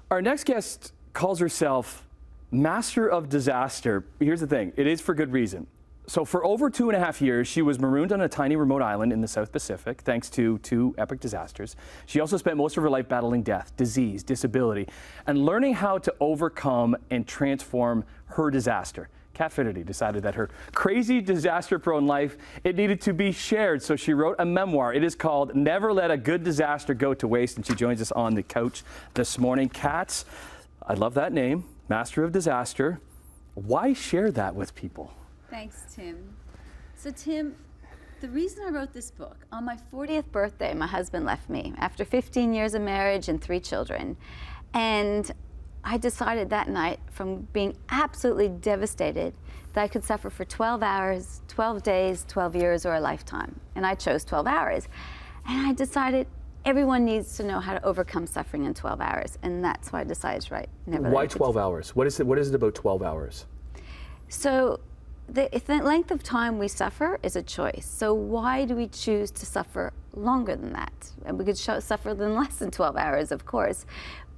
Our next guest calls herself Master of Disaster. Here's the thing, it is for good reason. So for over 2.5 years, she was marooned on a tiny remote island in the South Pacific, thanks to 2 epic disasters. She also spent most of her life battling death, disease, disability, and learning how to overcome and transform her disaster. Finnerty decided that her crazy, disaster-prone life, it needed to be shared, so she wrote a memoir. It is called Never Let a Good Disaster Go to Waste, and she joins us on the couch this morning. Kat, I love that name, Master of Disaster. Why share that with people? Thanks, Tim. So, Tim, the reason I wrote this book, on my 40th birthday, my husband left me after 15 years of marriage and 3 children. And I decided that night, from being absolutely devastated, that I could suffer for 12 hours, 12 days, 12 years, or a lifetime. And I chose 12 hours. And I decided everyone needs to know how to overcome suffering in 12 hours. And that's why I decided to write Never. Why 12 hours? What is it about 12 hours? So the length of time we suffer is a choice. So why do we choose to suffer longer than that? And we could suffer than less than 12 hours, of course.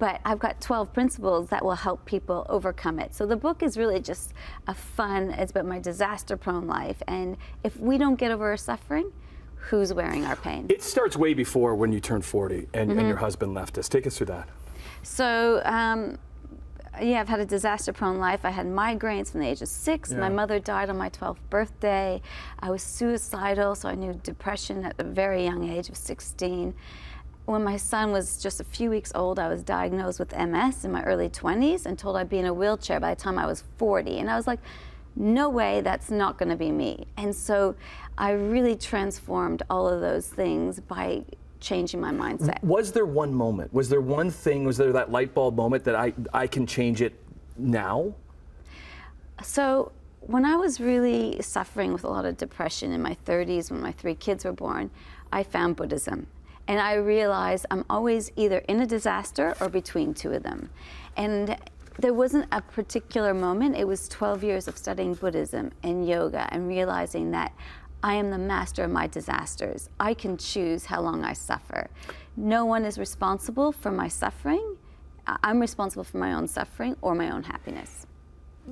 But I've got 12 principles that will help people overcome it. So the book is really just it's about my disaster-prone life. And if we don't get over our suffering, who's wearing our pain? It starts way before when you turned 40 and your husband left us. Take us through that. So, yeah, I've had a disaster-prone life. I had migraines from the age of 6. My mother died on my 12th birthday. I was suicidal, so I knew depression at a very young age of 16. When my son was just a few weeks old, I was diagnosed with MS in my early 20s and told I'd be in a wheelchair by the time I was 40. And I was like, no way, that's not going to be me. And so I really transformed all of those things by changing my mindset. Was there one moment? Was there one thing? Was there that light bulb moment that I can change it now? So when I was really suffering with a lot of depression in my 30s, when my 3 kids were born, I found Buddhism. And I realized I'm always either in a disaster or between 2 of them. And there wasn't a particular moment. It was 12 years of studying Buddhism and yoga and realizing that I am the master of my disasters. I can choose how long I suffer. No one is responsible for my suffering. I'm responsible for my own suffering or my own happiness.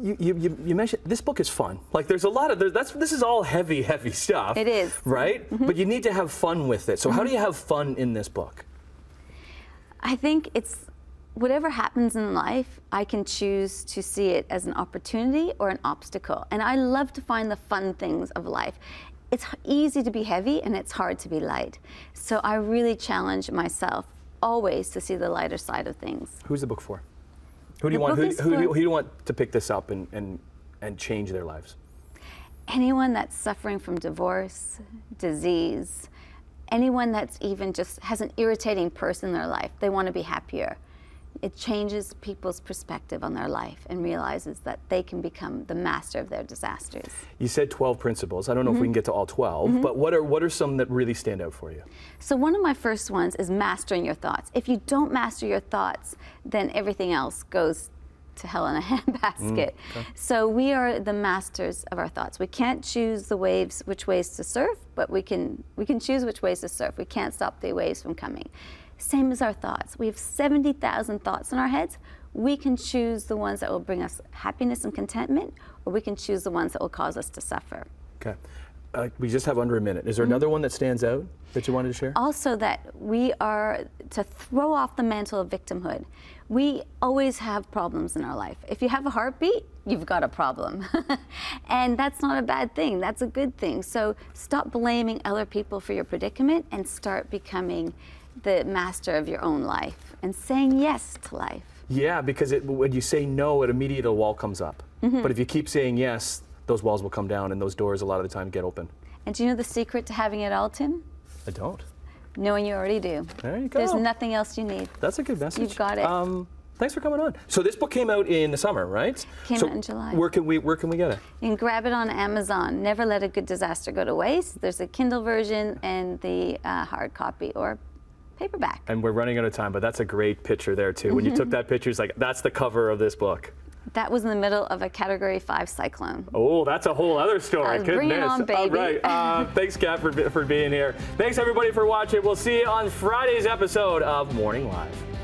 You mentioned this book is fun. Like there's a lot of this is all heavy stuff. It is. Right? But you need to have fun with it. So how do you have fun in this book? I think it's whatever happens in life, I can choose to see it as an opportunity or an obstacle. And I love to find the fun things of life. It's easy to be heavy and it's hard to be light. So I really challenge myself always to see the lighter side of things. Who's the book for? Who do you want to pick this up and change their lives? Anyone that's suffering from divorce, disease, anyone that's even just has an irritating person in their life, they want to be happier. It changes people's perspective on their life and realizes that they can become the master of their disasters. You said 12 principles. I don't know if we can get to all 12, but what are some that really stand out for you? So one of my first ones is mastering your thoughts. If you don't master your thoughts, then everything else goes to hell in a handbasket. Okay. So we are the masters of our thoughts. We can't choose which ways to surf, but we can choose which ways to surf. We can't stop the waves from coming. Same as our thoughts. We have 70,000 thoughts in our heads. We can choose the ones that will bring us happiness and contentment, or we can choose the ones that will cause us to suffer. Okay. We just have under a minute. Is there another one that stands out that you wanted to share? Also that we are to throw off the mantle of victimhood. We always have problems in our life. If you have a heartbeat, you've got a problem. And that's not a bad thing, that's a good thing. So stop blaming other people for your predicament and start becoming the master of your own life and saying yes to life. Yeah, because when you say no, an immediate wall comes up. But if you keep saying yes, those walls will come down and those doors a lot of the time get open. And do you know the secret to having it all, Tim? I don't. Knowing you already do. There you go. There's nothing else you need. That's a good message. You've got it. Thanks for coming on. So this book came out in the summer, right? Came out in July. Where can we get it? You can grab it on Amazon. Never Let a Good Disaster Go to Waste. There's a Kindle version and the hard copy or paperback. And we're running out of time, but that's a great picture there too. When you took that picture, it's like, that's the cover of this book. That was in the middle of a Category 5 cyclone. Oh, that's a whole other story. Goodness. Bring it on, baby. All right. Thanks, Kat, for being here. Thanks, everybody, for watching. We'll see you on Friday's episode of Morning Live.